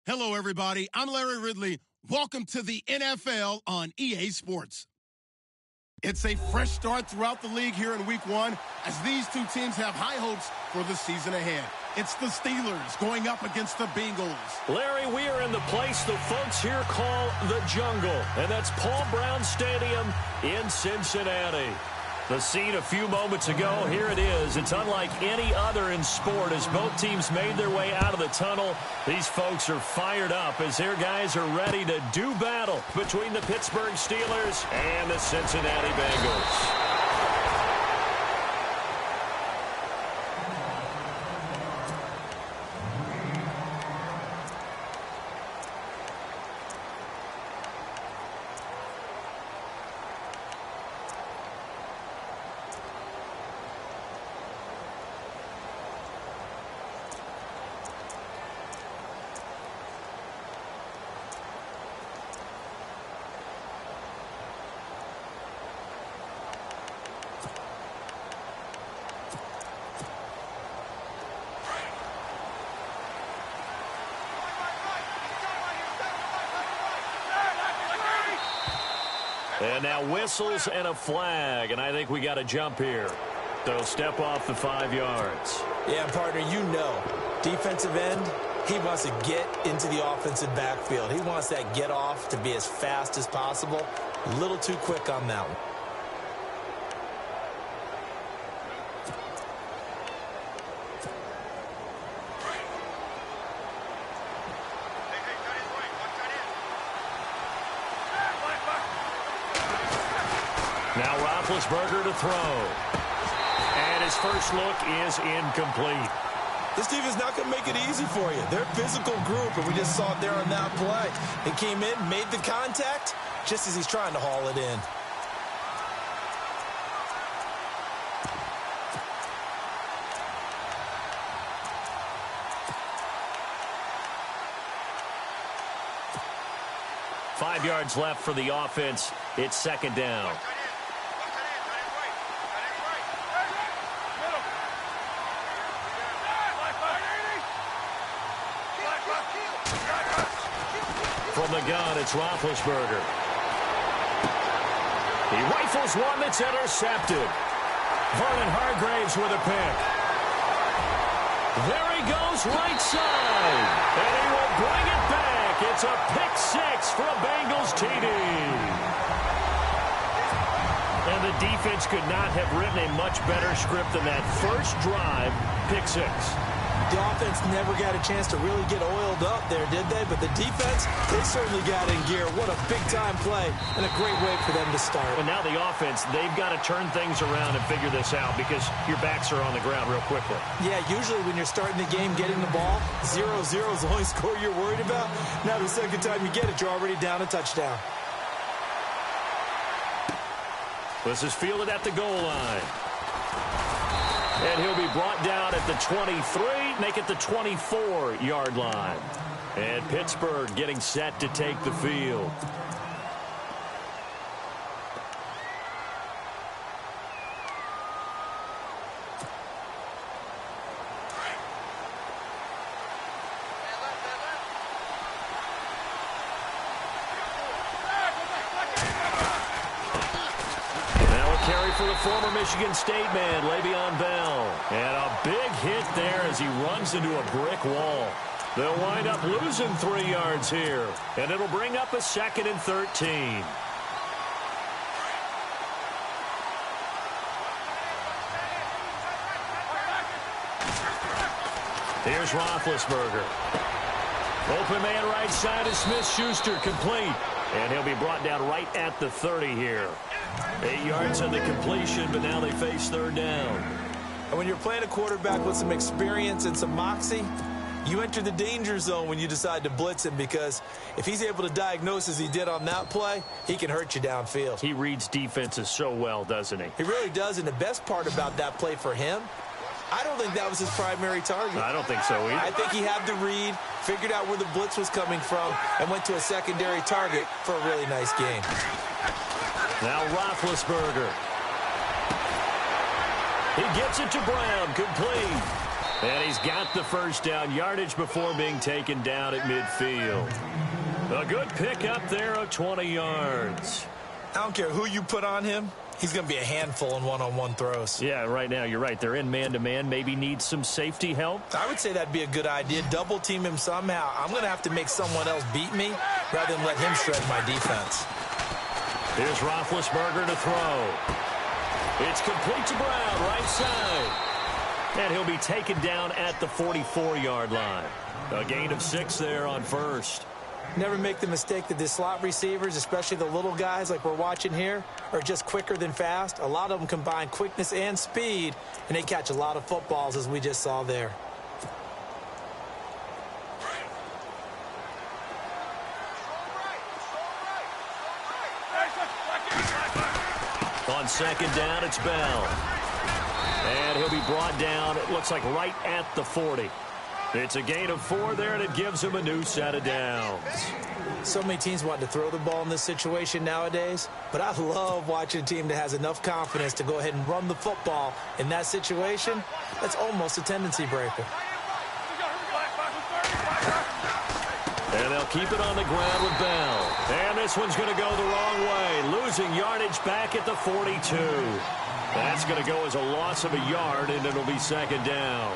Hello, everybody. I'm Larry Ridley. Welcome to the NFL on EA Sports. It's a fresh start throughout the league here in Week 1 as these two teams have high hopes for the season ahead. It's the Steelers going up against the Bengals. Larry, we are in the place the folks here call the jungle, and that's Paul Brown Stadium in Cincinnati. The scene a few moments ago, here it is. It's unlike any other in sport as both teams made their way out of the tunnel. These folks are fired up as their guys are ready to do battle between the Pittsburgh Steelers and the Cincinnati Bengals. And now whistles and a flag, and I think we got a jump here. So step off the 5 yards. Yeah, partner, you know, defensive end, he wants to get into the offensive backfield. He wants that get off to be as fast as possible. A little too quick on that one. Now Roethlisberger to throw. And his first look is incomplete. This defense is not going to make it easy for you. They're a physical group, and we just saw it there on that play. He came in, made the contact, just as he's trying to haul it in. Five yards left for the offense. It's second down. From the gun, it's Roethlisberger. He rifles one that's intercepted. Vernon Hargraves with a pick. There he goes, right side. And he will bring it back. It's a pick six for a Bengals TD. And the defense could not have written a much better script than that first drive, pick six. The offense never got a chance to really get oiled up there, did they? But the defense, they certainly got in gear. What a big-time play and a great way for them to start. And now the offense, they've got to turn things around and figure this out because your backs are on the ground real quickly. Yeah, usually when you're starting the game, getting the ball, 0-0 is the only score you're worried about. Now the second time you get it, you're already down a touchdown. This is fielded at the goal line. And he'll be brought down at the 23, make it the 24-yard line. And Pittsburgh getting set to take the field. Carry for the former Michigan State man, Le'Veon Bell. And a big hit there as he runs into a brick wall. They'll wind up losing 3 yards here. And it'll bring up a 2nd and 13. Here's Roethlisberger. Open man right side is Smith-Schuster, complete. And he'll be brought down right at the 30 here. 8 yards on the completion, but now they face third down. And when you're playing a quarterback with some experience and some moxie, you enter the danger zone when you decide to blitz him, because if he's able to diagnose as he did on that play, he can hurt you downfield. He reads defenses so well, doesn't he? He really does, and the best part about that play for him, I don't think that was his primary target. I don't think so either. I think he had the read, figured out where the blitz was coming from, and went to a secondary target for a really nice game. Now Roethlisberger. He gets it to Brown, complete. And he's got the first down, yardage before being taken down at midfield. A good pickup there of 20 yards. I don't care who you put on him. He's going to be a handful in one-on-one throws. Yeah, right now, you're right. They're in man-to-man. Maybe need some safety help. I would say that'd be a good idea. Double team him somehow. I'm going to have to make someone else beat me rather than let him shred my defense. Here's Roethlisberger to throw. It's complete to Brown, right side. And he'll be taken down at the 44-yard line. A gain of 6 there on first. Never make the mistake that the slot receivers, especially the little guys like we're watching here, are just quicker than fast. A lot of them combine quickness and speed, and they catch a lot of footballs, as we just saw there. On second down, it's Bell. And he'll be brought down, it looks like right at the 40. It's a gain of 4 there, and it gives him a new set of downs. So many teams want to throw the ball in this situation nowadays, but I love watching a team that has enough confidence to go ahead and run the football in that situation. That's almost a tendency breaker. And they'll keep it on the ground with Bell. And this one's going to go the wrong way, losing yardage back at the 42. That's going to go as a loss of a yard, and it'll be second down.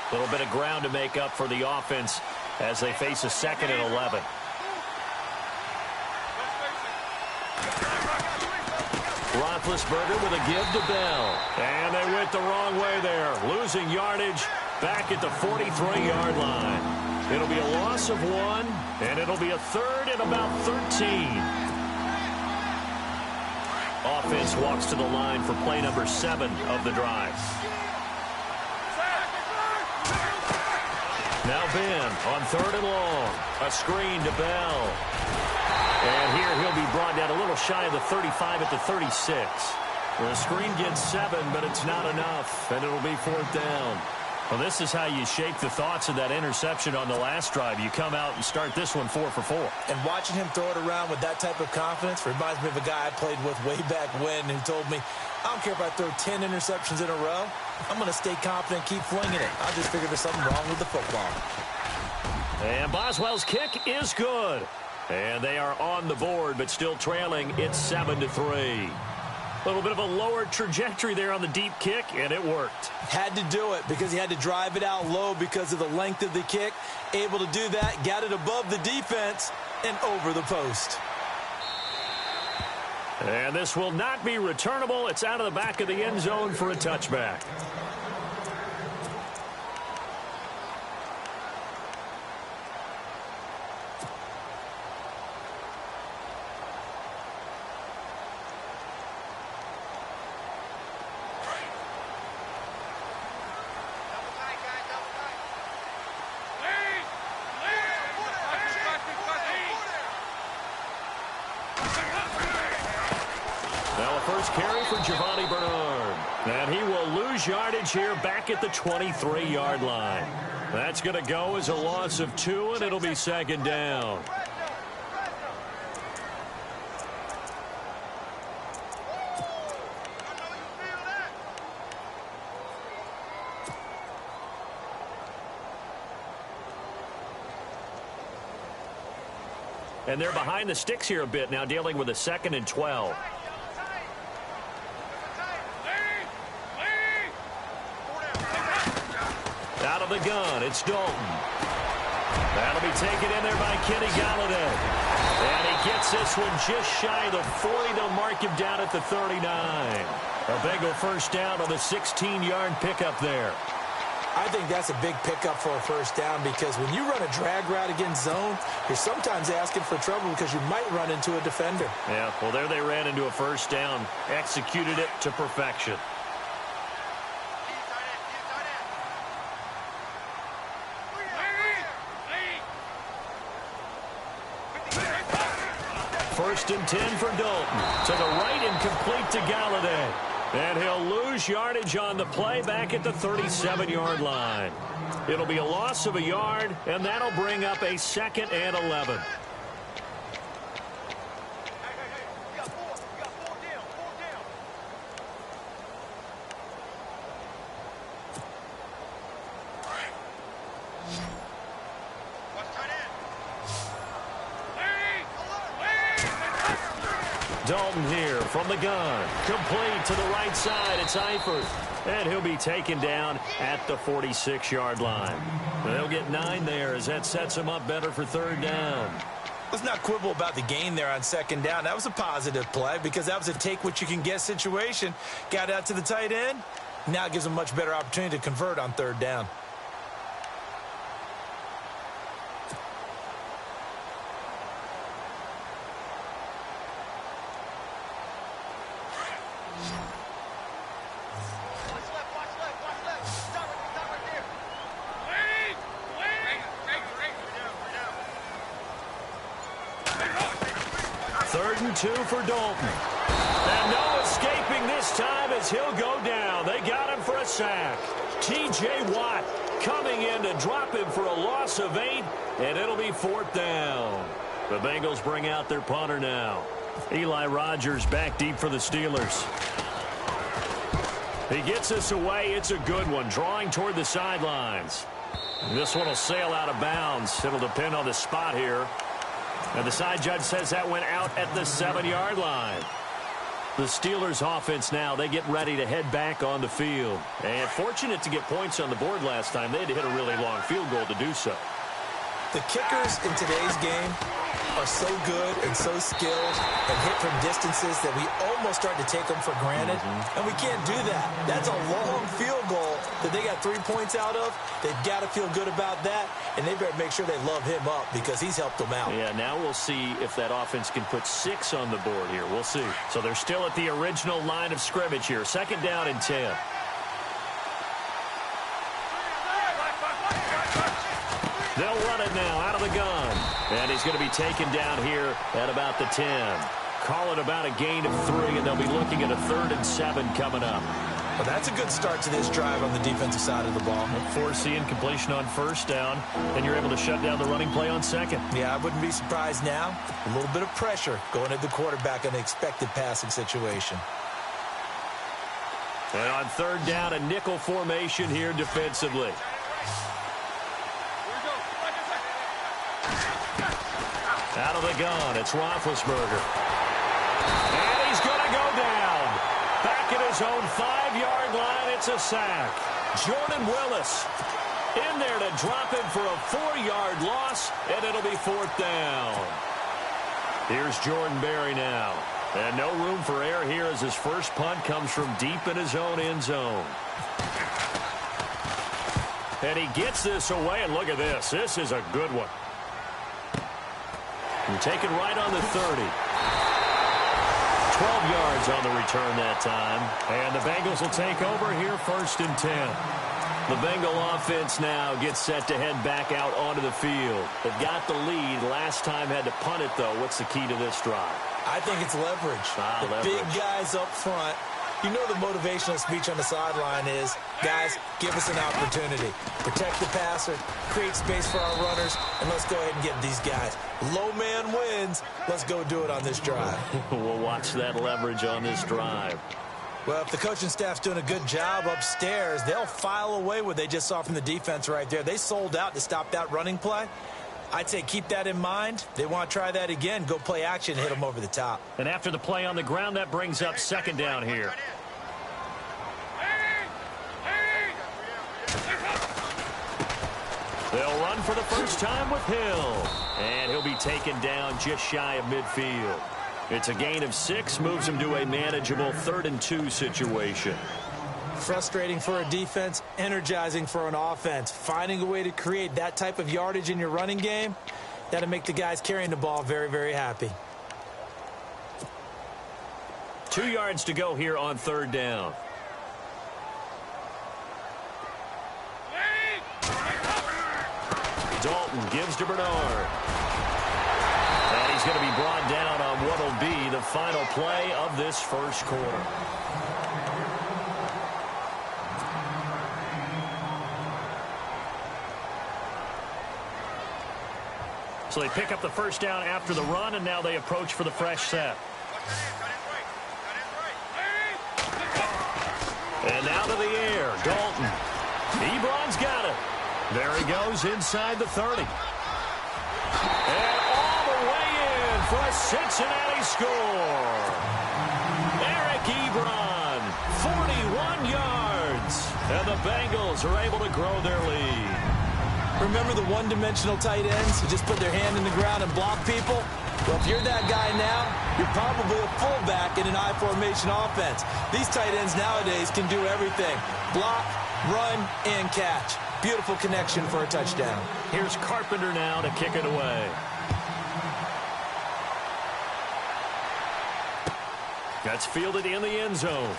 A little bit of ground to make up for the offense as they face a 2nd and 11. Roethlisberger with a give to Bell. And they went the wrong way there, losing yardage back at the 43-yard line. It'll be a loss of 1, and it'll be a 3rd and about 13. Offense walks to the line for play number 7 of the drive. Now Ben on 3rd and long. A screen to Bell. And here he'll be brought down a little shy of the 35 at the 36. The screen gets 7, but it's not enough, and it'll be 4th down. Well, this is how you shake the thoughts of that interception on the last drive. You come out and start this one 4 for 4. And watching him throw it around with that type of confidence reminds me of a guy I played with way back when who told me, I don't care if I throw 10 interceptions in a row. I'm going to stay confident, keep flinging it. I just figured there's something wrong with the football. And Boswell's kick is good. And they are on the board, but still trailing. It's 7-3. A little bit of a lower trajectory there on the deep kick, and it worked. Had to do it because he had to drive it out low because of the length of the kick. Able to do that, got it above the defense, and over the post. And this will not be returnable. It's out of the back of the end zone for a touchback. First carry for Giovanni Bernard. And he will lose yardage here back at the 23-yard line. That's going to go as a loss of 2, and it'll be second down. And they're behind the sticks here a bit now, dealing with a 2nd and 12. Out of the gun, it's Dalton. That'll be taken in there by Kenny Galladay. And he gets this one just shy of the 40. They'll mark him down at the 39. A Bengal first down on the 16-yard pickup there. I think that's a big pickup for a first down because when you run a drag route against zone, you're sometimes asking for trouble because you might run into a defender. Yeah, well, there they ran into a first down, executed it to perfection. First and 10 for Dalton. To the right and complete to Galladay. And he'll lose yardage on the play back at the 37-yard line. It'll be a loss of a yard, and that'll bring up a 2nd and 11. Dalton here from the gun. Complete to the right side. It's Eifert. And he'll be taken down at the 46-yard line. They'll get 9 there as that sets him up better for third down. Let's not quibble about the gain there on second down. That was a positive play because that was a take-what-you-can-get situation. Got out to the tight end. Now it gives him a much better opportunity to convert on third down. Third and 2 for Dalton. And no escaping this time as he'll go down. They got him for a sack. T.J. Watt coming in to drop him for a loss of 8, and it'll be fourth down. The Bengals bring out their punter now. Eli Rogers back deep for the Steelers. He gets this away. It's a good one, drawing toward the sidelines. This one will sail out of bounds. It'll depend on the spot here. And the side judge says that went out at the 7-yard line. The Steelers offense now, they get ready to head back on the field. And fortunate to get points on the board last time. They had to hit a really long field goal to do so. The kickers in today's game are so good and so skilled and hit from distances that we almost start to take them for granted. And we can't do that. That's a long field goal that they got 3 points out of. They've got to feel good about that, and they better make sure they love him up because he's helped them out. Yeah, now we'll see if that offense can put 6 on the board here. We'll see. So they're still at the original line of scrimmage here. Second down and 10. They'll run it now out of the gun. And he's going to be taken down here at about the 10. Call it about a gain of 3, and they'll be looking at a 3rd and 7 coming up. Well, that's a good start to this drive on the defensive side of the ball. Force the incompletion on first down, and you're able to shut down the running play on second. Yeah, I wouldn't be surprised now. A little bit of pressure going at the quarterback in an expected passing situation. And on third down, a nickel formation here defensively. Out of the gun, it's Roethlisberger. And he's going to go down. Back at his own 5-yard line, it's a sack. Jordan Willis in there to drop him for a 4-yard loss, and it'll be fourth down. Here's Jordan Berry now. And no room for error here as his first punt comes from deep in his own end zone. And he gets this away, and look at this. This is a good one. And taken right on the 30. 12 yards on the return that time. And the Bengals will take over here first and 10. The Bengal offense now gets set to head back out onto the field. They've got the lead. Last time had to punt it, though. What's the key to this drive? I think it's leverage. The big guys up front. You know the motivational speech on the sideline is, guys, give us an opportunity. Protect the passer, create space for our runners, and let's go ahead and get these guys. Low man wins. Let's go do it on this drive. We'll watch that leverage on this drive. Well, if the coaching staff's doing a good job upstairs, they'll file away what they just saw from the defense right there. They sold out to stop that running play. I'd say keep that in mind. They want to try that again. Go play action, hit them over the top. And after the play on the ground, that brings up second down here. They'll run for the first time with Hill. And he'll be taken down just shy of midfield. It's a gain of 6, moves him to a manageable 3rd and 2 situation. Frustrating for a defense, energizing for an offense. Finding a way to create that type of yardage in your running game, that'll make the guys carrying the ball very, very happy. 2 yards to go here on third down. Dalton gives to Bernard. And he's going to be brought down on what will be the final play of this first quarter. So they pick up the first down after the run, and now they approach for the fresh set. And now to the air, Dalton. Ebron's got it. There he goes inside the 30. And all the way in for a Cincinnati score. Eric Ebron, 41 yards. And the Bengals are able to grow their lead. Remember the one-dimensional tight ends who just put their hand in the ground and block people? Well, if you're that guy now, you're probably a fullback in an I-formation offense. These tight ends nowadays can do everything. Block, run, and catch. Beautiful connection for a touchdown. Here's Carpenter now to kick it away. That's fielded in the end zone.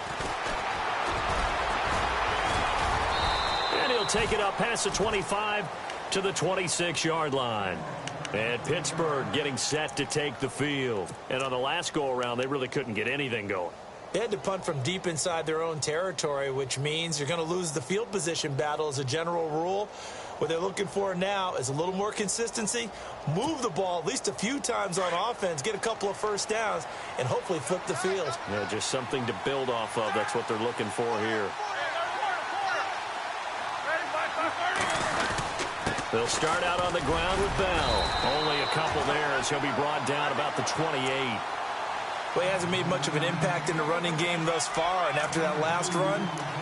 And he'll take it up past the 25 to the 26-yard line. And Pittsburgh getting set to take the field. And on the last go-around, they really couldn't get anything going. They had to punt from deep inside their own territory, which means you're going to lose the field position battle as a general rule. What they're looking for now is a little more consistency, move the ball at least a few times on offense, get a couple of first downs, and hopefully flip the field. Yeah, just something to build off of. That's what they're looking for here. They'll start out on the ground with Bell. Only a couple there as he'll be brought down about the 28. Well, he hasn't made much of an impact in the running game thus far, and after that last run,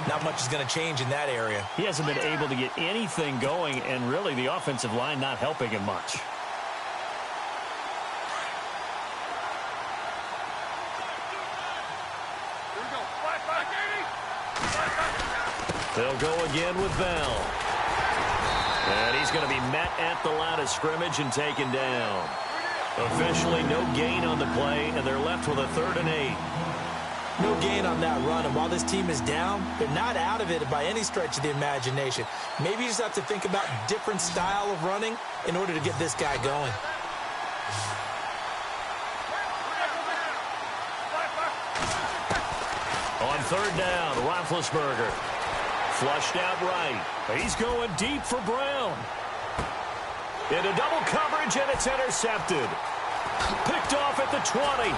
not much is going to change in that area. He hasn't been able to get anything going, and really the offensive line not helping him much. They'll go again with Bell. And he's going to be met at the line of scrimmage and taken down. Officially no gain on the play, and they're left with a 3rd and 8. No gain on that run, and while this team is down, they're not out of it by any stretch of the imagination. Maybe you just have to think about a different style of running in order to get this guy going. On 3rd down, Roethlisberger. Flushed out right. He's going deep for Brown. Into double coverage, and it's intercepted. Picked off at the 20.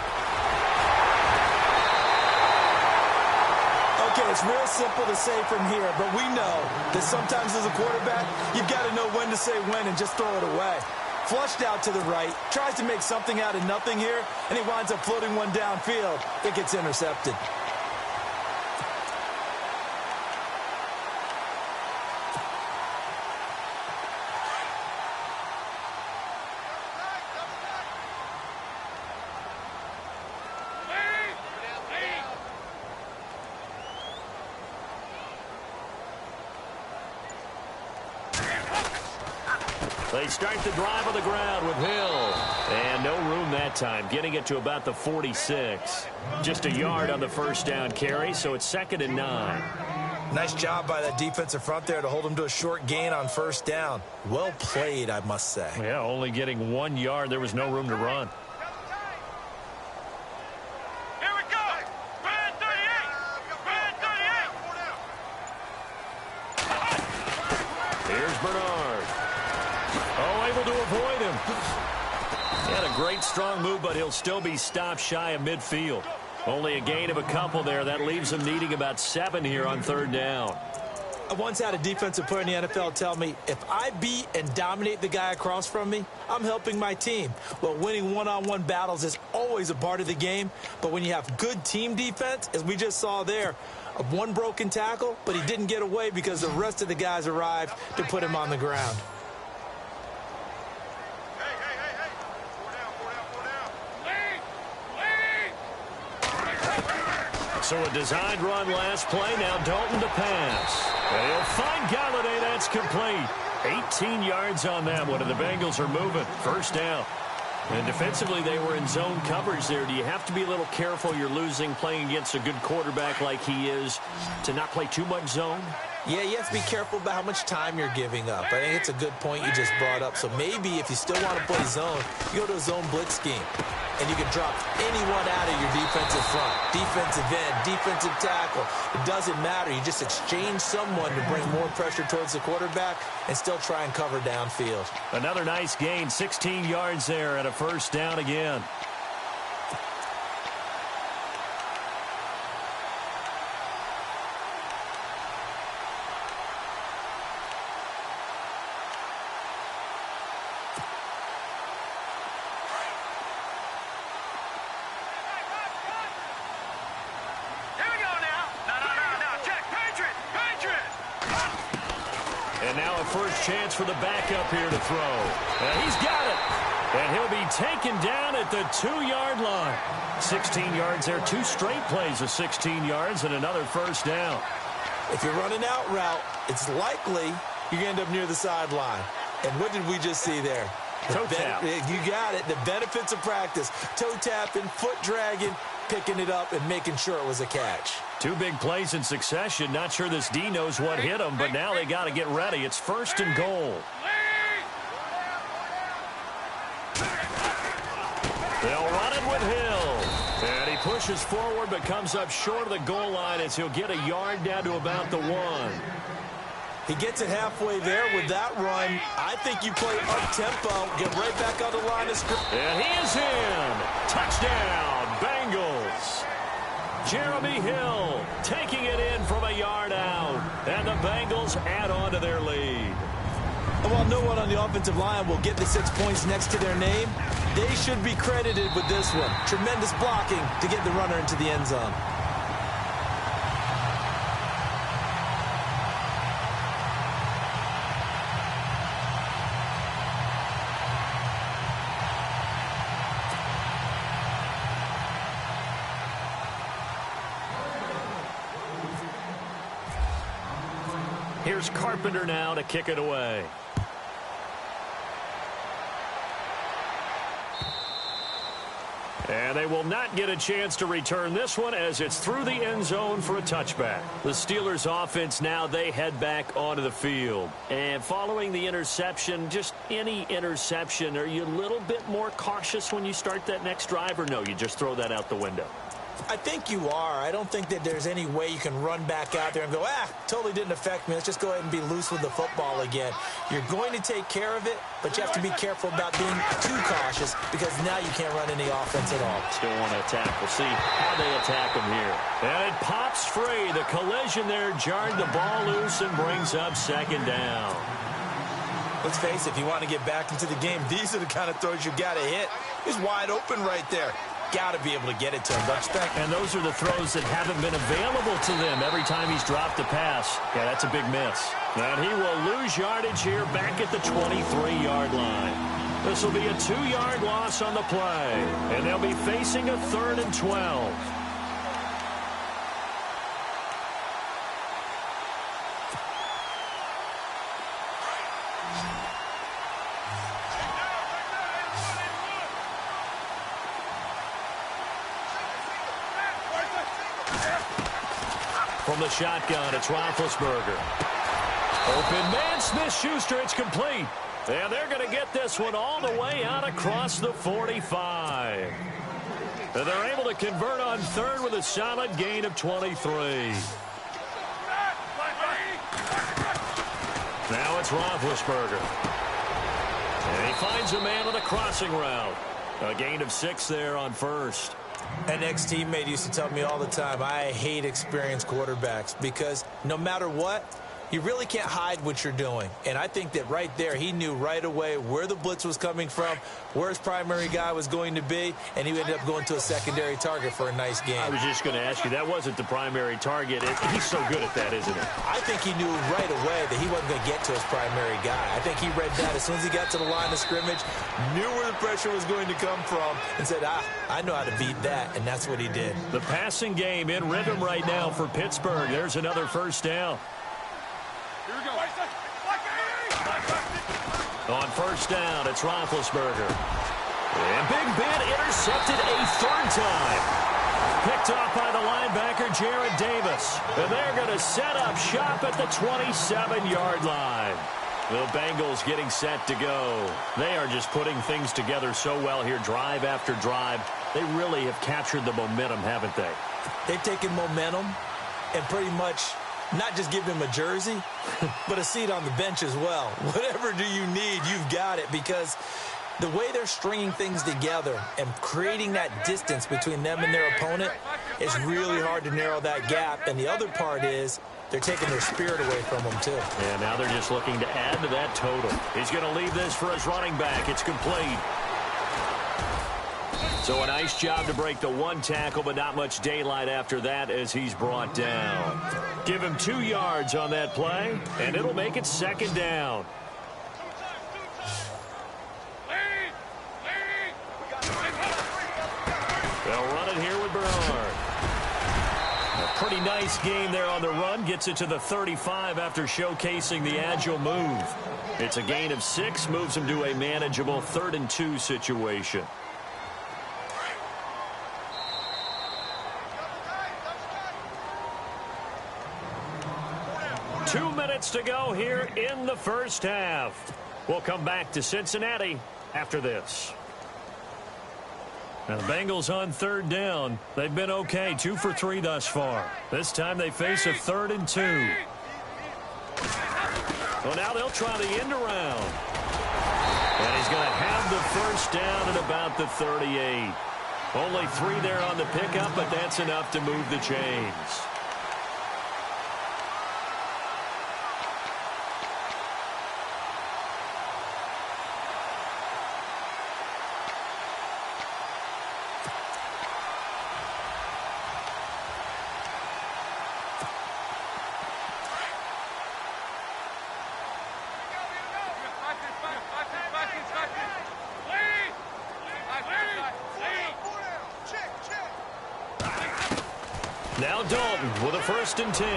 Okay, it's real simple to say from here, but we know that sometimes as a quarterback, you've got to know when to say when and just throw it away. Flushed out to the right, tries to make something out of nothing here, and he winds up floating one downfield. It gets intercepted. They start the drive on the ground with Hill. And no room that time, getting it to about the 46. Just a yard on the first down carry, so it's 2nd and 9. Nice job by that defensive front there to hold him to a short gain on first down. Well played, I must say. Yeah, only getting 1 yard. There was no room to run. Here we go. Red 38. Red 38. Here's Bernard. Oh, able to avoid him. He had a great strong move, but he'll still be stopped shy of midfield. Only a gain of a couple there. That leaves him needing about 7 here on 3rd down. I once had a defensive player in the NFL tell me, if I beat and dominate the guy across from me, I'm helping my team. Well, winning one-on-one battles is always a part of the game, but when you have good team defense, as we just saw there, one broken tackle, but he didn't get away because the rest of the guys arrived to put him on the ground. So a designed run last play. Now Dalton to pass. And he'll find Galladay. That's complete. 18 yards on that one, and the Bengals are moving. First down. And defensively, they were in zone coverage there. Do you have to be a little careful? You're losing playing against a good quarterback like he is to not play too much zone? Yeah, you have to be careful about how much time you're giving up. I think it's a good point you just brought up. So maybe if you still want to play zone, you go to a zone blitz scheme. And you can drop anyone out of your defensive front. Defensive end, defensive tackle. It doesn't matter. You just exchange someone to bring more pressure towards the quarterback and still try and cover downfield. Another nice gain, 16 yards there and a first down again. And now a first chance for the backup here to throw. And he's got it. And he'll be taken down at the 2-yard line. 16 yards there. 2 straight plays of 16 yards and another first down. If you're running out route, it's likely you're going to end up near the sideline. And what did we just see there? Toe tap. You got it. The benefits of practice. Toe tapping, foot dragging, picking it up, and making sure it was a catch. 2 big plays in succession. Not sure this D knows what hit him, but now they got to get ready. It's 1st and goal. They'll run it with Hill. And he pushes forward but comes up short of the goal line as he'll get a yard down to about the 1. He gets it halfway there with that run. I think you play up-tempo, get right back on the line of scrimmage. And he is in. Touchdown, Bengals. Jeremy Hill taking it in from a yard out. And the Bengals add on to their lead. And while no one on the offensive line will get the 6 points next to their name, they should be credited with this one. Tremendous blocking to get the runner into the end zone. Here's Carpenter now to kick it away. And they will not get a chance to return this one as it's through the end zone for a touchback. The Steelers offense now, they head back onto the field. And following the interception, just any interception, are you a little bit more cautious when you start that next drive, or no, you just throw that out the window? I think you are. I don't think that there's any way you can run back out there and go, totally didn't affect me. Let's just go ahead and be loose with the football again. You're going to take care of it, but you have to be careful about being too cautious because now you can't run any offense at all. Still want to attack. We'll see how they attack him here. And it pops free. The collision there jarred the ball loose and brings up 2nd down. Let's face it, if you want to get back into the game, these are the kind of throws you got to hit. He's wide open right there. Got to be able to get it to him, don't you think? And those are the throws that haven't been available to them every time he's dropped a pass. Yeah, that's a big miss. And he will lose yardage here back at the 23-yard line. This will be a 2-yard loss on the play. And they'll be facing a 3rd and 12. From the shotgun, it's Roethlisberger. Open man, Smith-Schuster, it's complete. And they're going to get this one all the way out across the 45. And they're able to convert on 3rd with a solid gain of 23. Now it's Roethlisberger. And he finds a man on a crossing route. A gain of 6 there on 1st. An ex-teammate used to tell me all the time, I hate experienced quarterbacks because no matter what, you really can't hide what you're doing. And I think that right there, he knew right away where the blitz was coming from, where his primary guy was going to be, and he ended up going to a secondary target for a nice game. I was just going to ask you, that wasn't the primary target. He's so good at that, isn't he? I think he knew right away that he wasn't going to get to his primary guy. I think he read that as soon as he got to the line of scrimmage, knew where the pressure was going to come from, and said, I know how to beat that, and that's what he did. The passing game in rhythm right now for Pittsburgh. There's another first down. Here we go. On 1st down, it's Roethlisberger. And Big Ben intercepted a 3rd time. Picked off by the linebacker, Jared Davis. And they're going to set up shop at the 27-yard line. The Bengals getting set to go. They are just putting things together so well here, drive after drive. They really have captured the momentum, haven't they? They've taken momentum and pretty much not just give him a jersey, but a seat on the bench as well. Whatever do you need, you've got it, because the way they're stringing things together and creating that distance between them and their opponent is really hard to narrow that gap. And the other part is they're taking their spirit away from them, too. Yeah, now they're just looking to add to that total. He's going to leave this for his running back. It's complete. So a nice job to break the one tackle, but not much daylight after that as he's brought down. Give him 2 yards on that play, and it'll make it second down. They'll run it here with Bernard. A pretty nice game there on the run. Gets it to the 35 after showcasing the agile move. It's a gain of 6. Moves him to a manageable 3rd and 2 situation. Two minutes to go here in the first half. We'll come back to Cincinnati after this. Now the Bengals on 3rd down. They've been okay, 2 for 3 thus far. This time they face a 3rd and 2. Well, now they'll try the end around. And he's going to have the first down at about the 38. Only 3 there on the pickup, but that's enough to move the chains. Now Dalton with a 1st and 10.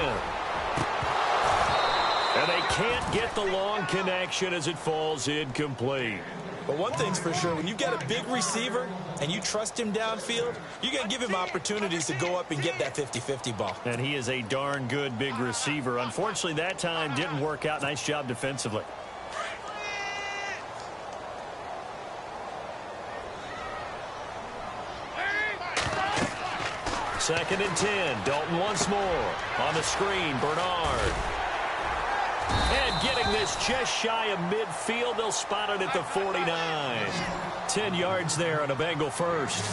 And they can't get the long connection as it falls incomplete. But one thing's for sure, when you've got a big receiver and you trust him downfield, you're going to give him opportunities to go up and get that 50-50 ball. And he is a darn good big receiver. Unfortunately, that time didn't work out. Nice job defensively. Second and 10. Dalton once more. On the screen, Bernard. And getting this just shy of midfield. They'll spot it at the 49. 10 yards there on a Bengal first.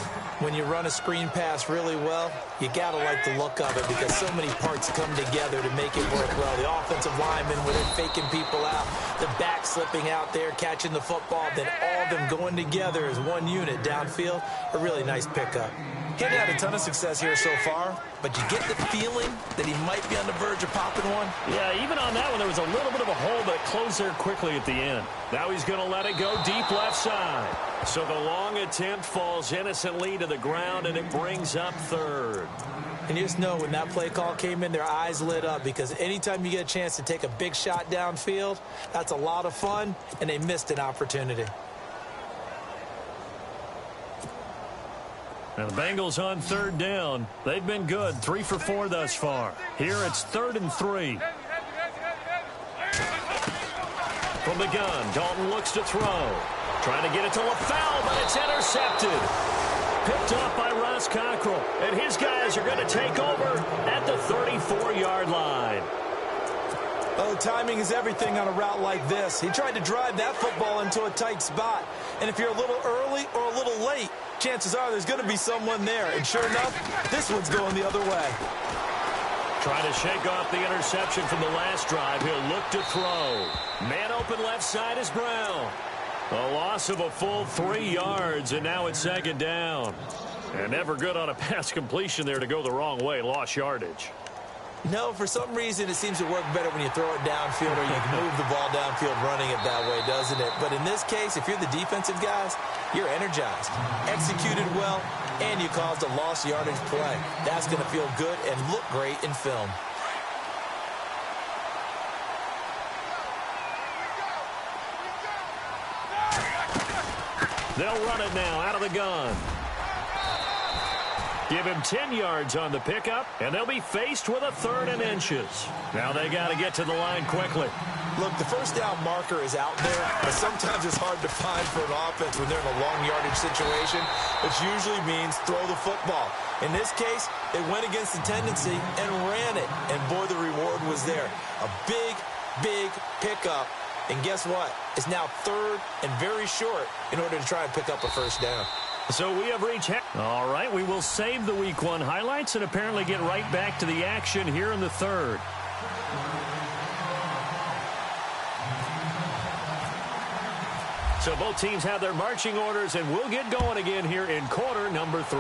When you run a screen pass really well, you got to like the look of it because so many parts come together to make it work well. The offensive linemen, when they're faking people out, the back slipping out there, catching the football, then all of them going together as one unit downfield. A really nice pickup. He hadn't had a ton of success here so far, but you get the feeling that he might be on the verge of popping one. Yeah, even on that one, there was a little bit of a hole, but it closed there quickly at the end. Now he's going to let it go deep left side. So the long attempt falls innocently to the ground, and it brings up 3rd. And you just know when that play call came in, their eyes lit up because anytime you get a chance to take a big shot downfield, that's a lot of fun, and they missed an opportunity. Now the Bengals on 3rd down. They've been good, 3 for 4 thus far. Here it's 3rd and 3. From the gun, Dalton looks to throw. Trying to get it to LaFell, but it's intercepted. Picked off by Ross Cockrell. And his guys are going to take over at the 34-yard line. Oh, timing is everything on a route like this. He tried to drive that football into a tight spot. And if you're a little early or a little late, chances are there's going to be someone there. And sure enough, this one's going the other way. Trying to shake off the interception from the last drive. He'll look to throw. Man open left side is Brown. A loss of a full 3 yards, and now it's 2nd down. And never good on a pass completion there to go the wrong way. Lost yardage. No, for some reason, it seems to work better when you throw it downfield or you can move the ball downfield running it that way, doesn't it? But in this case, if you're the defensive guys, you're energized, executed well, and you caused a lost yardage play. That's going to feel good and look great in film. They'll run it now out of the gun. Give him 10 yards on the pickup, and they'll be faced with a 3rd and inches. Now they got to get to the line quickly. Look, the first down marker is out there, but sometimes it's hard to find for an offense when they're in a long yardage situation, which usually means throw the football. In this case, they went against the tendency and ran it, and boy, the reward was there. A big, big pickup, and guess what? It's now 3rd and very short in order to try and pick up a first down. So we have reached... All right, we will save the Week 1 highlights and apparently get right back to the action here in the 3rd. So both teams have their marching orders, and we'll get going again here in quarter number 3.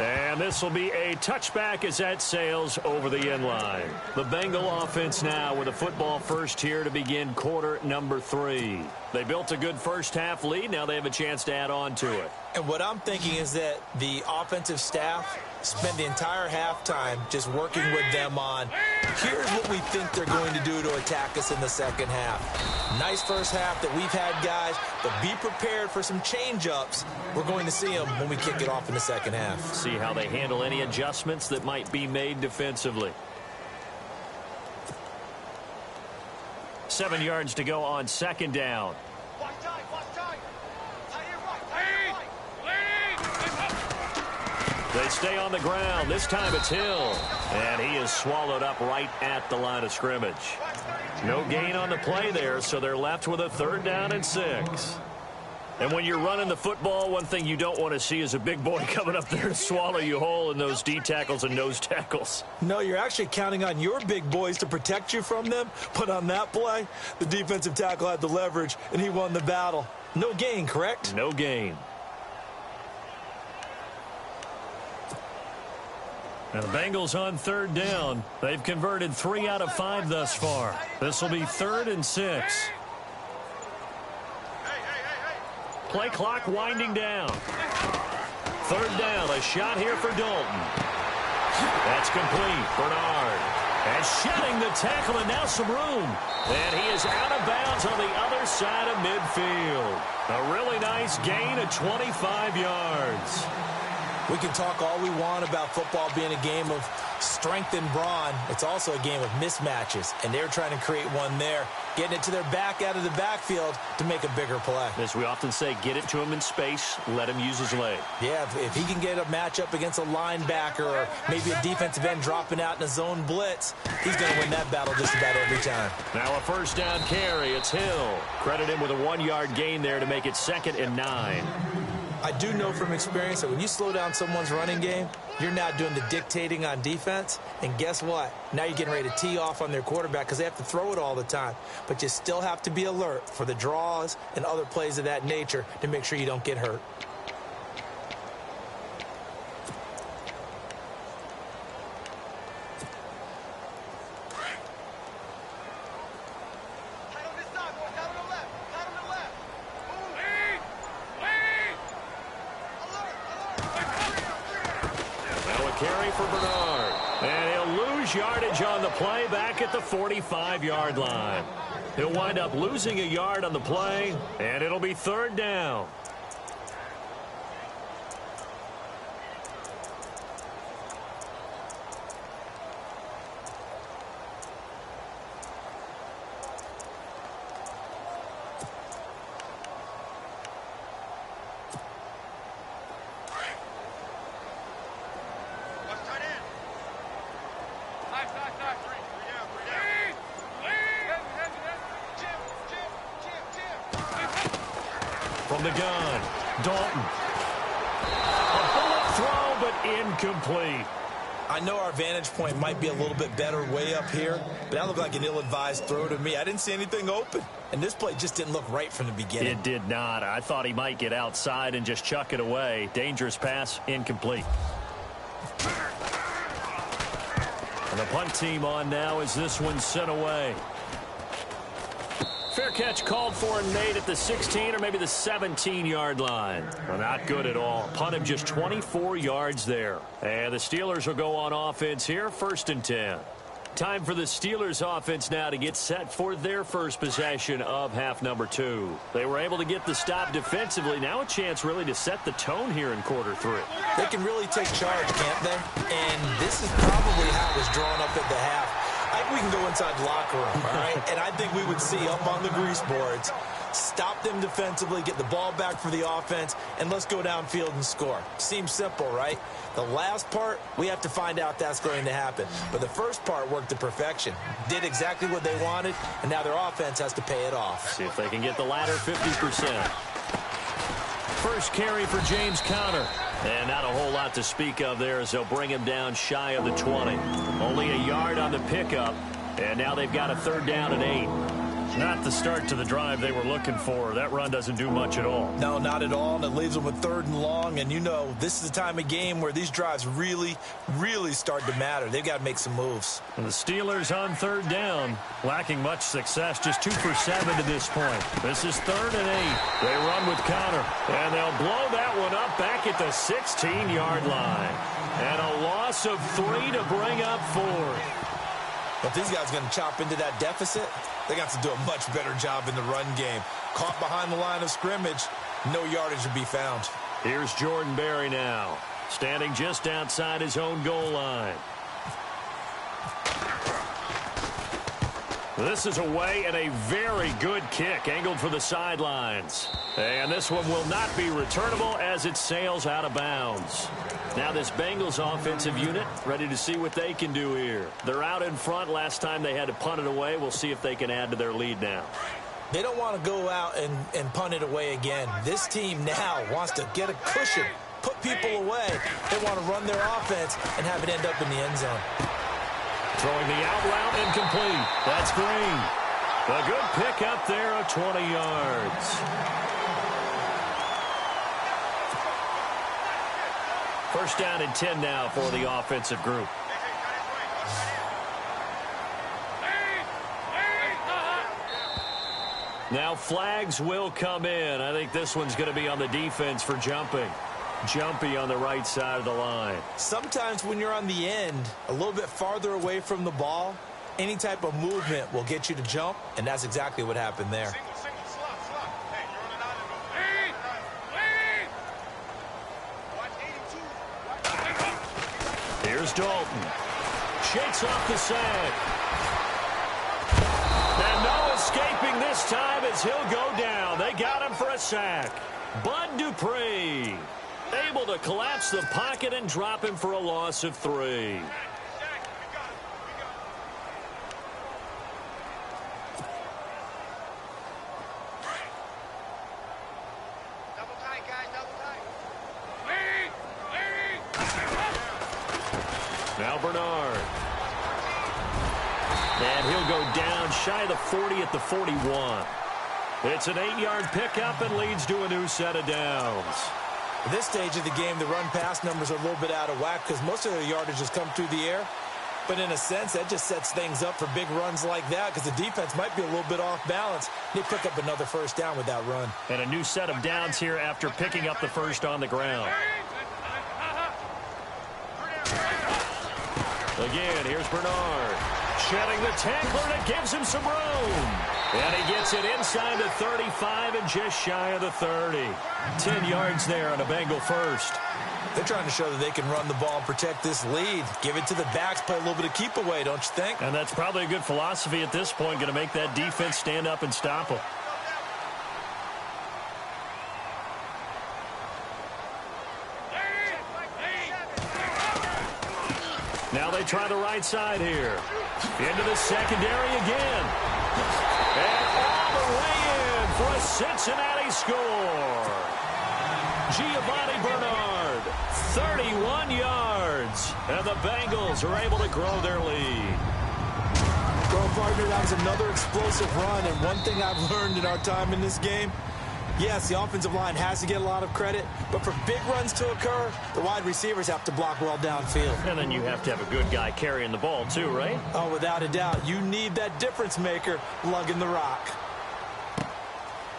And this will be a touchback as that sails over the end line. The Bengal offense now with a football first here to begin quarter number 3. They built a good first half lead. Now they have a chance to add on to it. And what I'm thinking is that the offensive staff spend the entire halftime just working with them on, here's what we think they're going to do to attack us in the second half. Nice first half that we've had, guys, but be prepared for some change-ups. We're going to see them when we kick it off in the second half. See how they handle any adjustments that might be made defensively. 7 yards to go on second down. They stay on the ground. This time it's Hill. And he is swallowed up right at the line of scrimmage. No gain on the play there, so they're left with a 3rd down and 6. And when you're running the football, one thing you don't want to see is a big boy coming up there to swallow you whole in those D tackles and nose tackles. No, you're actually counting on your big boys to protect you from them. But on that play, the defensive tackle had the leverage, and he won the battle. No gain, correct? No gain. Now the Bengals on 3rd down. They've converted 3 out of 5 thus far. This will be 3rd and 6. Play clock winding down. 3rd down, a shot here for Dalton. That's complete. Bernard. And shedding the tackle, and now some room. And he is out of bounds on the other side of midfield. A really nice gain of 25 yards. We can talk all we want about football being a game of strength and brawn. It's also a game of mismatches, and they're trying to create one there, getting it to their back out of the backfield to make a bigger play. As we often say, get it to him in space, let him use his leg. Yeah, if he can get a matchup against a linebacker or maybe a defensive end dropping out in a zone blitz, he's going to win that battle just about every time. Now a 1st down carry. It's Hill. Credit him with a 1-yard gain there to make it 2nd and 9. I do know from experience that when you slow down someone's running game, you're now doing the dictating on defense. And guess what? Now you're getting ready to tee off on their quarterback because they have to throw it all the time. But you still have to be alert for the draws and other plays of that nature to make sure you don't get hurt. Carry for Bernard. And he'll lose yardage on the play back at the 45-yard line. He'll wind up losing a yard on the play, and it'll be 3rd down. From the gun, Dalton. A bullet throw, but incomplete. I know our vantage point might be a little bit better way up here, but that looked like an ill-advised throw to me. I didn't see anything open, and this play just didn't look right from the beginning. It did not. I thought he might get outside and just chuck it away. Dangerous pass, incomplete. And the punt team on now as this one's sent away. Fair catch called for and made at the 16 or maybe the 17-yard line. Well, not good at all. Punt of just 24 yards there. And the Steelers will go on offense here, 1st and 10. Time for the Steelers offense now to get set for their first possession of half number 2. They were able to get the stop defensively. Now a chance really to set the tone here in quarter 3. They can really take charge, can't they? And this is probably how it was drawn up at the half. I think we can go inside the locker room, all right? And I think we would see up on the grease boards, stop them defensively, get the ball back for the offense, and let's go downfield and score. Seems simple, right? The last part, we have to find out that's going to happen. But the first part worked to perfection. Did exactly what they wanted, and now their offense has to pay it off. See if they can get the latter 50%. First carry for James Conner. And not a whole lot to speak of there as they'll bring him down shy of the 20. Only a yard on the pickup. And now they've got a 3rd down and 8. Not the start to the drive they were looking for. That run doesn't do much at all. No, not at all, and it leaves them with 3rd and long, and you know this is the time of game where these drives really, really start to matter. They've got to make some moves. And the Steelers on 3rd down, lacking much success, just 2 for 7 to this point. This is 3rd and 8. They run with Connor, and they'll blow that one up back at the 16-yard line. And a loss of 3 to bring up 4th. If these guys are going to chop into that deficit, they got to do a much better job in the run game. Caught behind the line of scrimmage, no yardage to be found. Here's Jordan Berry now, standing just outside his own goal line. This is away and a very good kick, angled for the sidelines. And this one will not be returnable as it sails out of bounds. Now this Bengals offensive unit ready to see what they can do here. They're out in front. Last time they had to punt it away. We'll see if they can add to their lead now. They don't want to go out and punt it away again. This team now wants to get a cushion, put people away. They want to run their offense and have it end up in the end zone. Throwing the out route incomplete. That's Green. A good pick up there of 20 yards. First down and 10 now for the offensive group. Now flags will come in. I think this one's going to be on the defense for jumping. Jumpy on the right side of the line. Sometimes when you're on the end, a little bit farther away from the ball, any type of movement will get you to jump, and that's exactly what happened there. Here's Dalton. Shakes off the sack. And no escaping this time as he'll go down. They got him for a sack. Bud Dupree able to collapse the pocket and drop him for a loss of 3. Now Bernard. And he'll go down shy of the 40 at the 41. It's an 8-yard pickup and leads to a new set of downs. At this stage of the game, the run-pass numbers are a little bit out of whack because most of their yardage has come through the air. But in a sense, that just sets things up for big runs like that because the defense might be a little bit off balance. They pick up another first down with that run. And a new set of downs here after picking up the first on the ground. Again, here's Bernard. Shedding the tackler that gives him some room. And he gets it inside the 35 and just shy of the 30. 10 yards there on a Bengal first. They're trying to show that they can run the ball and protect this lead. Give it to the backs, play a little bit of keep away, don't you think? And that's probably a good philosophy at this point, going to make that defense stand up and stop them. Now they try the right side here. Into the secondary again. And all the way in for a Cincinnati score. Giovanni Bernard, 31 yards. And the Bengals are able to grow their lead. Well, partner, that was another explosive run. And one thing I've learned in our time in this game, yes, the offensive line has to get a lot of credit, but for big runs to occur, the wide receivers have to block well downfield. And then you have to have a good guy carrying the ball too, right? Oh, without a doubt. You need that difference maker lugging the rock.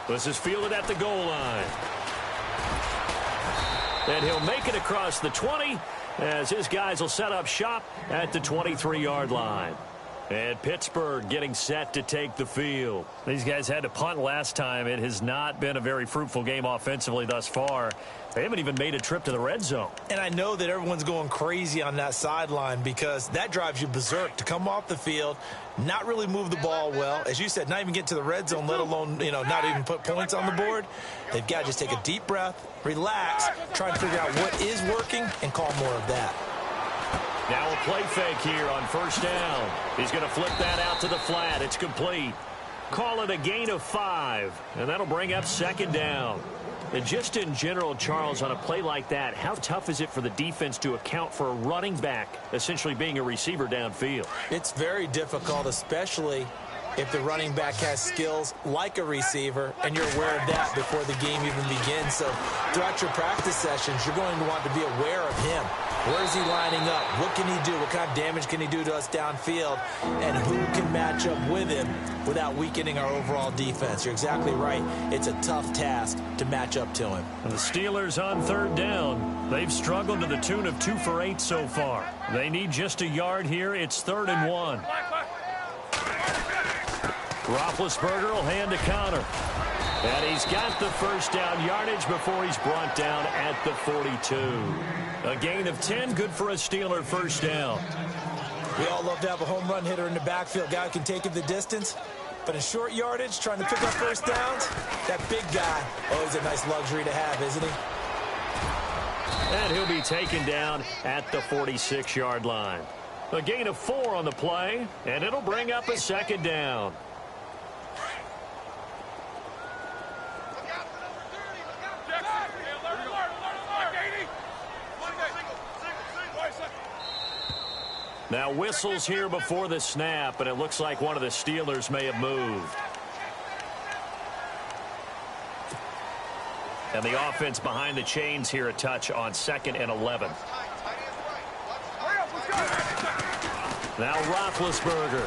This is fielded at the goal line. And he'll make it across the 20 as his guys will set up shop at the 23-yard line. And Pittsburgh getting set to take the field. These guys had to punt last time. It has not been a very fruitful game offensively thus far. They haven't even made a trip to the red zone. And I know that everyone's going crazy on that sideline because that drives you berserk to come off the field, not really move the ball well. As you said, not even get to the red zone, let alone, not even put points on the board. They've got to just take a deep breath, relax, try and figure out what is working and call more of that. Now a play fake here on first down. He's going to flip that out to the flat. It's complete. Call it a gain of 5, and that'll bring up second down. And just in general, Charles, on a play like that, how tough is it for the defense to account for a running back essentially being a receiver downfield? It's very difficult, especially if the running back has skills like a receiver, and you're aware of that before the game even begins. So throughout your practice sessions, you're going to want to be aware of him. Where is he lining up? What can he do? What kind of damage can he do to us downfield? And who can match up with him without weakening our overall defense? You're exactly right. It's a tough task to match up to him. And the Steelers on third down. They've struggled to the tune of 2 for 8 so far. They need just a yard here. It's 3rd and 1. Roethlisberger will hand a counter. And he's got the first down yardage before he's brought down at the 42. A gain of 10, good for a Steeler first down. We all love to have a home run hitter in the backfield, guy who can take it the distance. But in short yardage, trying to pick up first downs, that big guy, always a nice luxury to have, isn't he? And he'll be taken down at the 46-yard line. A gain of 4 on the play, and it'll bring up a 2nd down. Now whistles here before the snap, and it looks like one of the Steelers may have moved. And the offense behind the chains here a touch on 2nd and 11. Now Roethlisberger.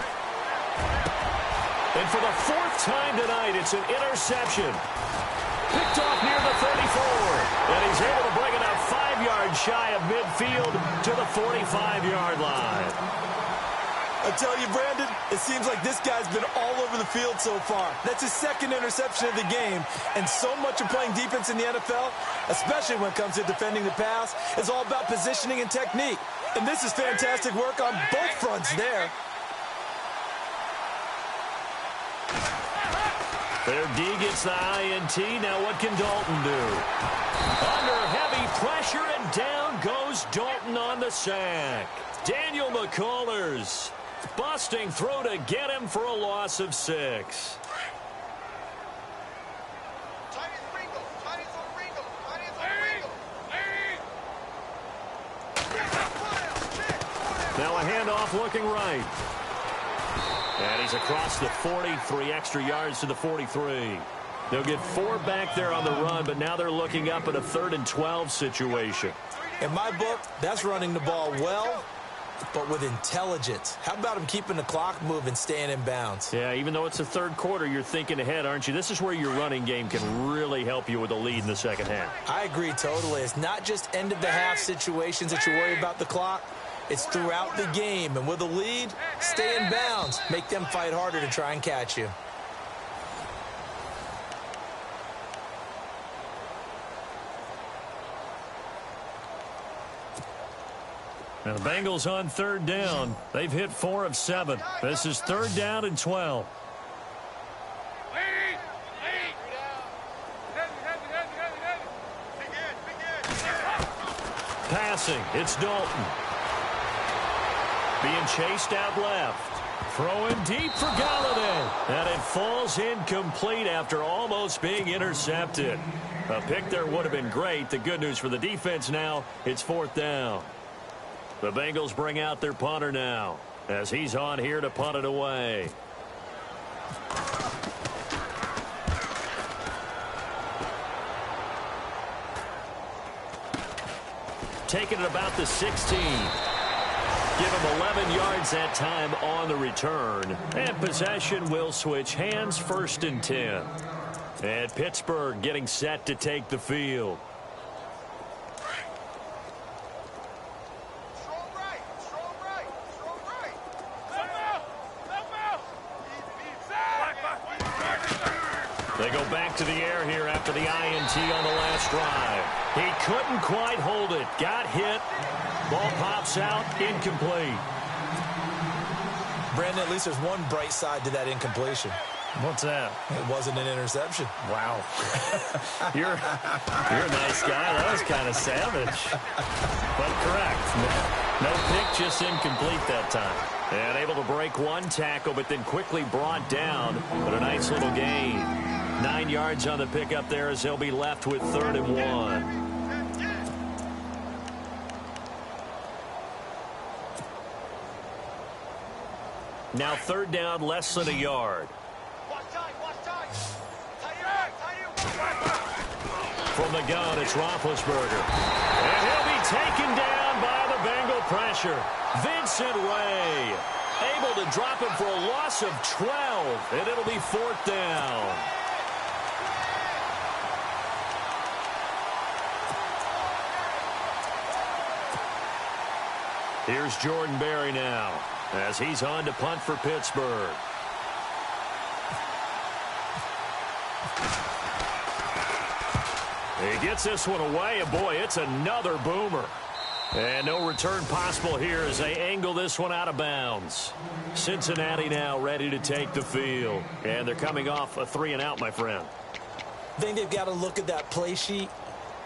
And for the 4th time tonight, it's an interception. Picked off near the 34. And he's able to bring it up 5 yards shy of midfield to the 45-yard line. I tell you, Brandon, it seems like this guy's been all over the field so far. That's his 2nd interception of the game. And so much of playing defense in the NFL, especially when it comes to defending the pass, is all about positioning and technique. And this is fantastic work on both fronts there. Their D gets the INT. Now what can Dalton do? Under heavy pressure, and down goes Dalton on the sack. Daniel McCullers busting through to get him for a loss of 6. Now a handoff looking right. And he's across the 40, 3 extra yards to the 43. They'll get 4 back there on the run, but now they're looking up at a 3rd and 12 situation. In my book, that's running the ball well, but with intelligence. How about him keeping the clock moving, staying in bounds? Yeah, even though it's the 3rd quarter, you're thinking ahead, aren't you? This is where your running game can really help you with a lead in the 2nd half. I agree totally. It's not just end-of-the-half situations that you worry about the clock. It's throughout the game. And with a lead, stay in bounds. Make them fight harder to try and catch you. Now the Bengals on 3rd down. They've hit 4 of 7. This is 3rd down and 12. Passing, it's Dalton. Being chased out left. Throwing deep for Galladay. And it falls incomplete after almost being intercepted. A pick there would have been great. The good news for the defense now, it's 4th down. The Bengals bring out their punter now as he's on here to punt it away. Taking it about the 16. Give him 11 yards that time on the return. And possession will switch hands, 1st and 10. And Pittsburgh getting set to take the field. They go back to the air here after the INT on the last drive. He couldn't quite hold it. Got hit. Ball pops out. Incomplete. Brandon, at least there's one bright side to that incompletion. What's that? It wasn't an interception. Wow. You're a nice guy. That was kind of savage. But correct. No pick, just incomplete that time. And able to break 1 tackle, but then quickly brought down. But a nice little gain. 9 yards on the pickup there as they'll be left with 3rd and 1. Now 3rd down, less than a yard. From the gun, it's Roethlisberger. And he'll be taken down by the Bengal pressure. Vincent Ray able to drop him for a loss of 12, and it'll be 4th down. Here's Jordan Berry now as he's on to punt for Pittsburgh. He gets this one away, and boy, it's another boomer. And no return possible here as they angle this one out of bounds. Cincinnati now ready to take the field. And they're coming off a 3-and-out, my friend. I think they've got to look at that play sheet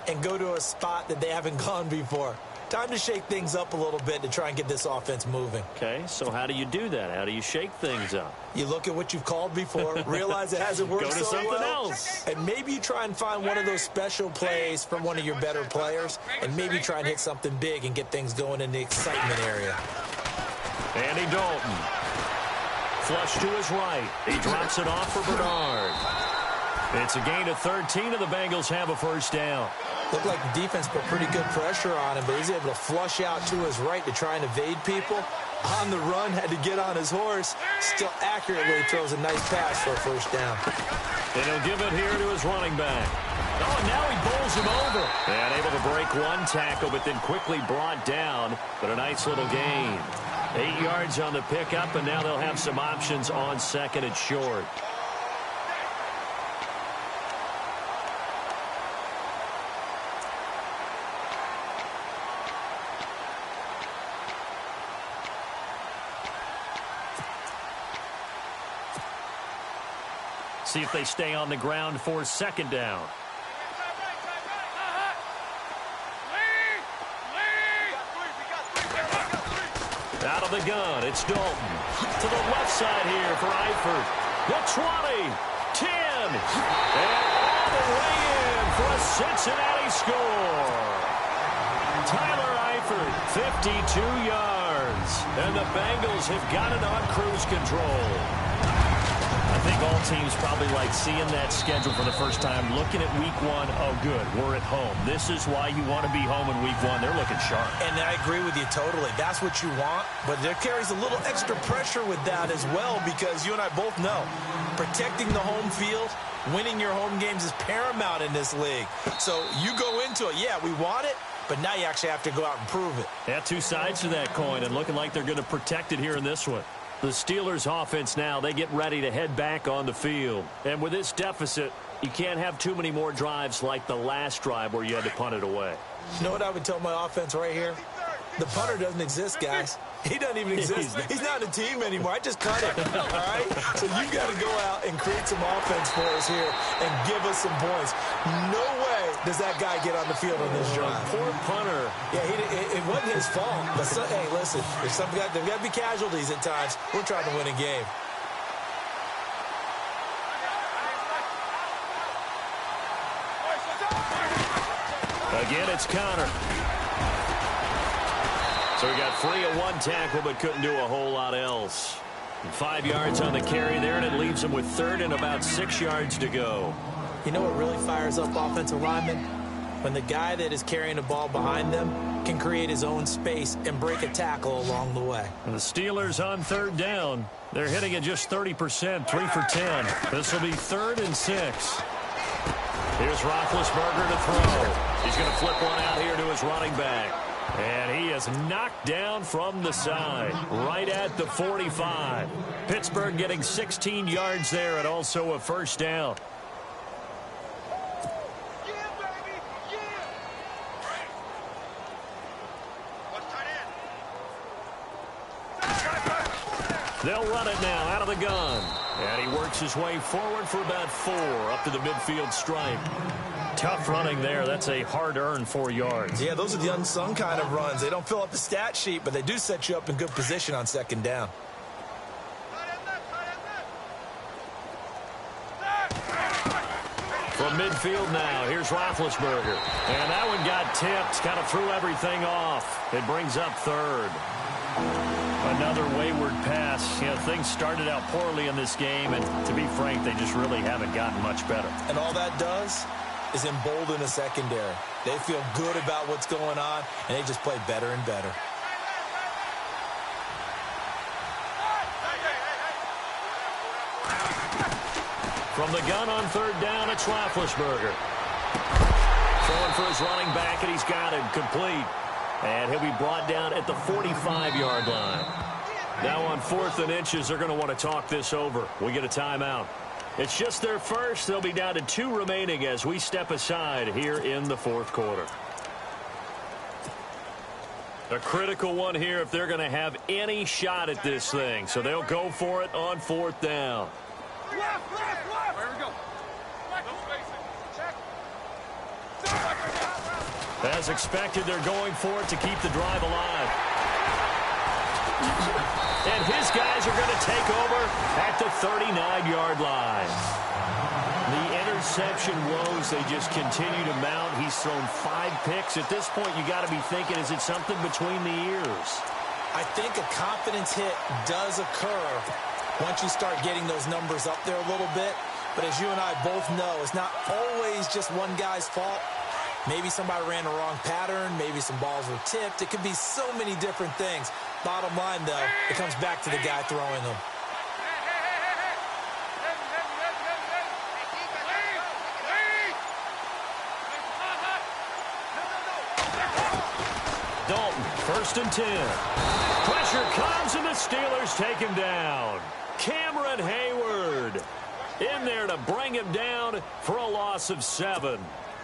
and go to a spot that they haven't gone before. Time to shake things up a little bit to try and get this offense moving. Okay, so how do you do that? How do you shake things up? You look at what you've called before, realize it hasn't worked so well. Go to something else. And maybe you try and find one of those special plays from one of your better players, and maybe try and hit something big and get things going in the excitement area. Andy Dalton. Flush to his right. He drops it off for Bernard. It's a gain of 13, and the Bengals have a 1st down. Looked like the defense put pretty good pressure on him, but he's able to flush out to his right to try and evade people. On the run, had to get on his horse. Still accurately throws a nice pass for a 1st down. And he'll give it here to his running back. Oh, and now he bowls him over. And able to break one tackle, but then quickly brought down. But a nice little gain. 8 yards on the pickup, and now they'll have some options on 2nd and short. See if they stay on the ground for 2nd down. Out of the gun, it's Dalton. To the left side here for Eifert. The 20, 10, and all the way in for a Cincinnati score. Tyler Eifert, 52 yards. And the Bengals have got it on cruise control. I think all teams probably like seeing that schedule for the first time, looking at week 1. Oh, good, we're at home. This is why you want to be home in week 1. They're looking sharp. And I agree with you totally. That's what you want, but there carries a little extra pressure with that as well, because you and I both know protecting the home field, winning your home games is paramount in this league. So you go into it, yeah, we want it, but now you actually have to go out and prove it. Yeah, 2 sides to that coin, and looking like they're going to protect it here in this one. The Steelers offense now, they get ready to head back on the field. And with this deficit, you can't have too many more drives like the last drive where you had to punt it away. You know what I would tell my offense right here? The punter doesn't exist, guys. He doesn't even exist. He's not a team anymore. I just cut it, all right? So you've got to go out and create some offense for us here and give us some points. No way does that guy get on the field on this drive. Poor punter. Yeah, it wasn't his fault. But hey, listen, there's got to be casualties at times. We're trying to win a game. Again, it's Connor. So he got free of one tackle, but couldn't do a whole lot else. And 5 yards on the carry there, and it leaves him with 3rd and about 6 yards to go. You know what really fires up offensive linemen? When the guy that is carrying the ball behind them can create his own space and break a tackle along the way. And the Steelers on 3rd down. They're hitting at just 30%, 3 for 10. This will be 3rd and 6. Here's Roethlisberger to throw. He's going to flip one out here to his running back. And he is knocked down from the side, right at the 45. Pittsburgh getting 16 yards there and also a 1st down. They'll run it now out of the gun. And he works his way forward for about 4 up to the midfield stripe. Tough running there. That's a hard-earned 4 yards. Yeah, those are the unsung kind of runs. They don't fill up the stat sheet, but they do set you up in good position on 2nd down. From midfield now, here's Roethlisberger. And that one got tipped, kind of threw everything off. It brings up 3rd. Another wayward pass. You know, things started out poorly in this game, and to be frank, they just really haven't gotten much better. And all that does is embolden the secondary. They feel good about what's going on, and they just play better and better. From the gun on third down, it's Roethlisberger. Throwing for his running back, and he's got him complete. And he'll be brought down at the 45-yard line. Now on 4th and inches, they're going to want to talk this over. We get a timeout. It's just their first. They'll be down to 2 remaining as we step aside here in the 4th quarter. A critical one here if they're going to have any shot at this thing. So they'll go for it on 4th down. Left. Where we go? Check. As expected, they're going for it to keep the drive alive. And his guys are going to take over at the 39-yard line. The interception woes, they just continue to mount. He's thrown 5 picks. At this point, you got to be thinking, is it something between the ears? I think a confidence hit does occur once you start getting those numbers up there a little bit. But as you and I both know, it's not always just one guy's fault. Maybe somebody ran the wrong pattern. Maybe some balls were tipped. It could be so many different things. Bottom line, though, it comes back to the guy throwing them. Dalton, 1st and 10. Pressure comes, and the Steelers take him down. Cameron Hayward in there to bring him down for a loss of 7.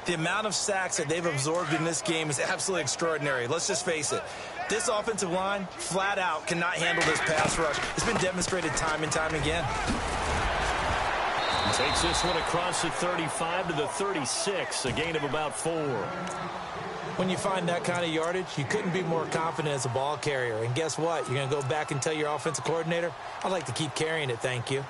The amount of sacks that they've absorbed in this game is absolutely extraordinary. Let's just face it. This offensive line, flat out, cannot handle this pass rush. It's been demonstrated time and time again. Takes this one across the 35 to the 36, a gain of about 4. When you find that kind of yardage, you couldn't be more confident as a ball carrier. And guess what? You're going to go back and tell your offensive coordinator, I'd like to keep carrying it, thank you.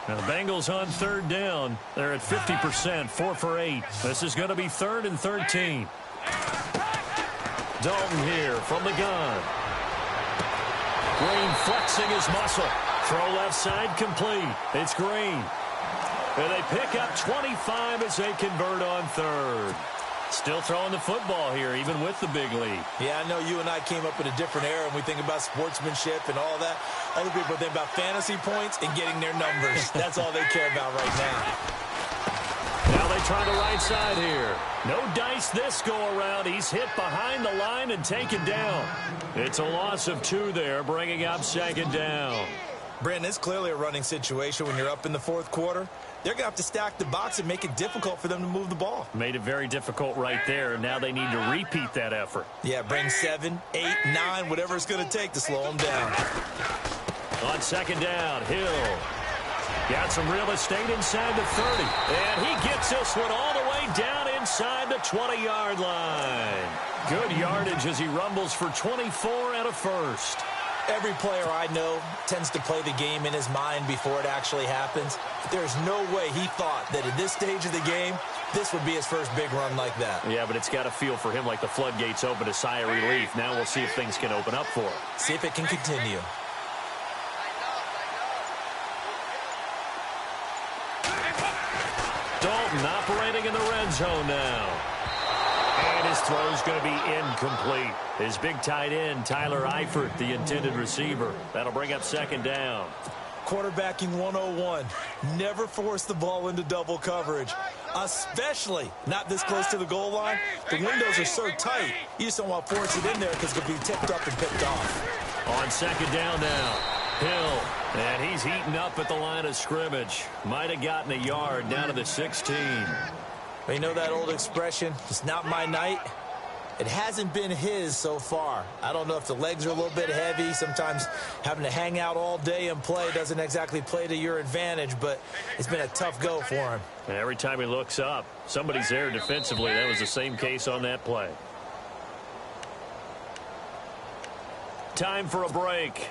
Now the Bengals on 3rd down. They're at 50%, 4 for 8. This is going to be 3rd and 13. Dalton here from the gun. Green flexing his muscle. Throw left side complete. It's Green. And they pick up 25 as they convert on 3rd. Still throwing the football here, even with the big lead. Yeah, I know you and I came up in a different era, and we think about sportsmanship and all that. Other people think about fantasy points and getting their numbers. That's all they care about right now. Now they try the right side here. No dice this go-around. He's hit behind the line and taken down. It's a loss of 2 there, bringing up 2nd down. Brandon, it's clearly a running situation when you're up in the 4th quarter. They're going to have to stack the box and make it difficult for them to move the ball. Made it very difficult right there. Now they need to repeat that effort. Yeah, bring 7, 8, 9, whatever it's going to take to slow them down. On 2nd down, Hill. Got some real estate inside the 30. And he gets this one all the way down inside the 20-yard line. Good yardage as he rumbles for 24 and a first. Every player I know tends to play the game in his mind before it actually happens. There's no way he thought that at this stage of the game, this would be his first big run like that. Yeah, but it's got to feel for him like the floodgates open, a sigh of relief. Now we'll see if things can open up for him. See if it can continue. Dalton operating in the red zone now. And his throw's going to be incomplete. His big tight end, Tyler Eifert, the intended receiver. That'll bring up 2nd down. Quarterbacking 101. Never force the ball into double coverage, especially not this close to the goal line. The windows are so tight, you just don't want to force it in there because it'll be tipped up and picked off. On 2nd down now, Hill. And he's heating up at the line of scrimmage. Might have gotten a yard down to the 16. You know that old expression, it's not my night? It hasn't been his so far. I don't know if the legs are a little bit heavy. Sometimes having to hang out all day and play doesn't exactly play to your advantage, but it's been a tough go for him. And every time he looks up, somebody's there defensively. That was the same case on that play. Time for a break.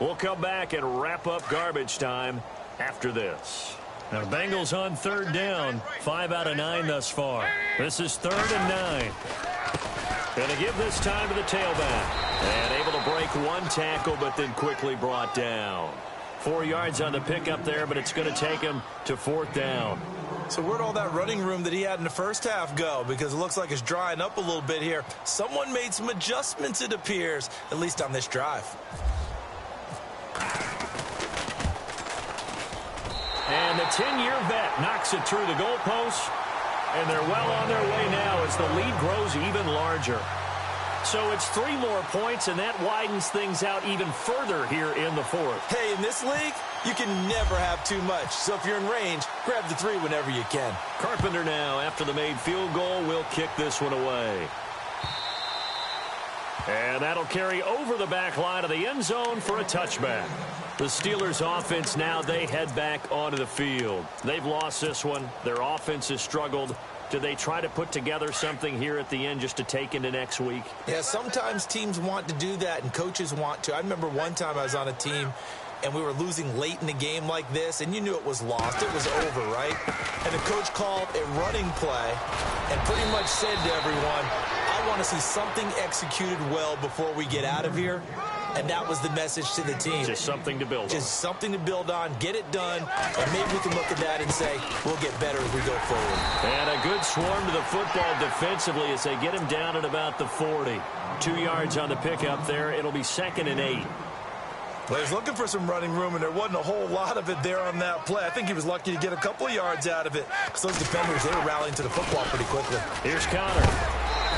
We'll come back and wrap up garbage time after this. Now, Bengals on 3rd down. 5 out of 9 thus far. This is 3rd and 9. Going to give this time to the tailback. And able to break one tackle, but then quickly brought down. 4 yards on the pickup there, but it's going to take him to 4th down. So where'd all that running room that he had in the first half go? Because it looks like it's drying up a little bit here. Someone made some adjustments, it appears, at least on this drive. And the 10-year vet knocks it through the goalpost. And they're well on their way now as the lead grows even larger. So it's 3 more points, and that widens things out even further here in the 4th. Hey, in this league, you can never have too much. So if you're in range, grab the 3 whenever you can. Carpenter now, after the made field goal, will kick this one away. And that'll carry over the back line of the end zone for a touchback. The Steelers' offense now, they head back onto the field. They've lost this one. Their offense has struggled. Do they try to put together something here at the end just to take into next week? Yeah, sometimes teams want to do that and coaches want to. I remember one time I was on a team and we were losing late in the game like this, and you knew it was lost. It was over, right? And the coach called a running play and pretty much said to everyone, I want to see something executed well before we get out of here. And that was the message to the team. Just something to build on. Just something to build on, get it done, and maybe we can look at that and say, we'll get better as we go forward. And a good swarm to the football defensively as they get him down at about the 40. 2 yards on the pickup there. It'll be 2nd and 8. Well, he was looking for some running room, and there wasn't a whole lot of it there on that play. I think he was lucky to get a couple of yards out of it because those defenders, they were rallying to the football pretty quickly. Here's Connor.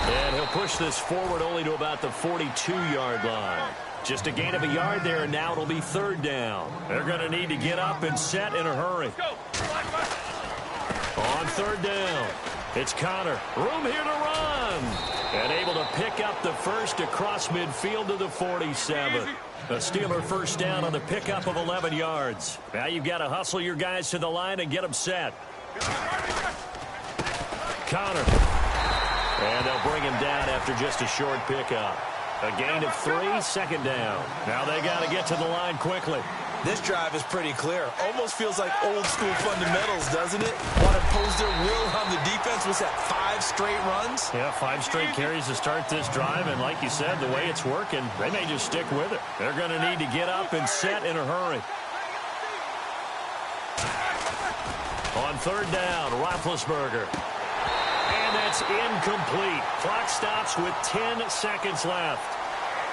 And he'll push this forward only to about the 42-yard line. Just a gain of a yard there, and now it'll be 3rd down. They're going to need to get up and set in a hurry. On 3rd down, it's Connor. Room here to run. And able to pick up the first across midfield to the 47. A Steeler 1st down on the pickup of 11 yards. Now you've got to hustle your guys to the line and get them set. Connor. And they'll bring him down after just a short pickup. A gain of 3, 2nd down. Now they got to get to the line quickly. This drive is pretty clear. Almost feels like old school fundamentals, doesn't it? Want to impose their will on the defense. Was that 5 straight runs? Yeah, 5 straight carries to start this drive. And like you said, the way it's working, they may just stick with it. They're going to need to get up and set in a hurry. On 3rd down, Roethlisberger. And that's incomplete. Clock stops with 10 seconds left.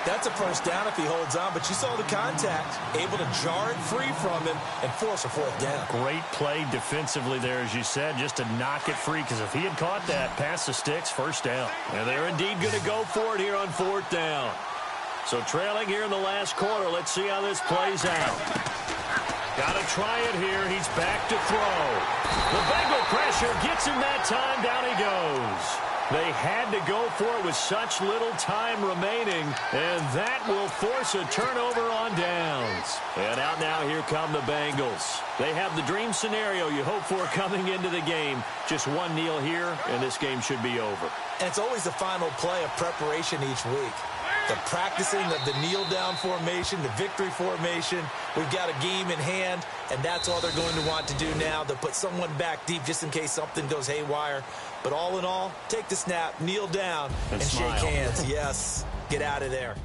That's a 1st down if he holds on, but you saw the contact. Able to jar it free from him and force a 4th down. Great play defensively there, as you said, just to knock it free, because if he had caught that, past the sticks, 1st down. And they're indeed going to go for it here on 4th down. So trailing here in the last quarter, let's see how this plays out. Got to try it here. He's back to throw. The Bengal pressure gets him that time. Down he goes. They had to go for it with such little time remaining, and that will force a turnover on downs. And out now, here come the Bengals. They have the dream scenario you hope for coming into the game. Just one kneel here, and this game should be over. And it's always the final play of preparation each week. The practicing of the kneel-down formation, the victory formation. We've got a game in hand, and that's all they're going to want to do now. They'll put someone back deep just in case something goes haywire. But all in all, take the snap, kneel down, and shake hands. Yes, get out of there.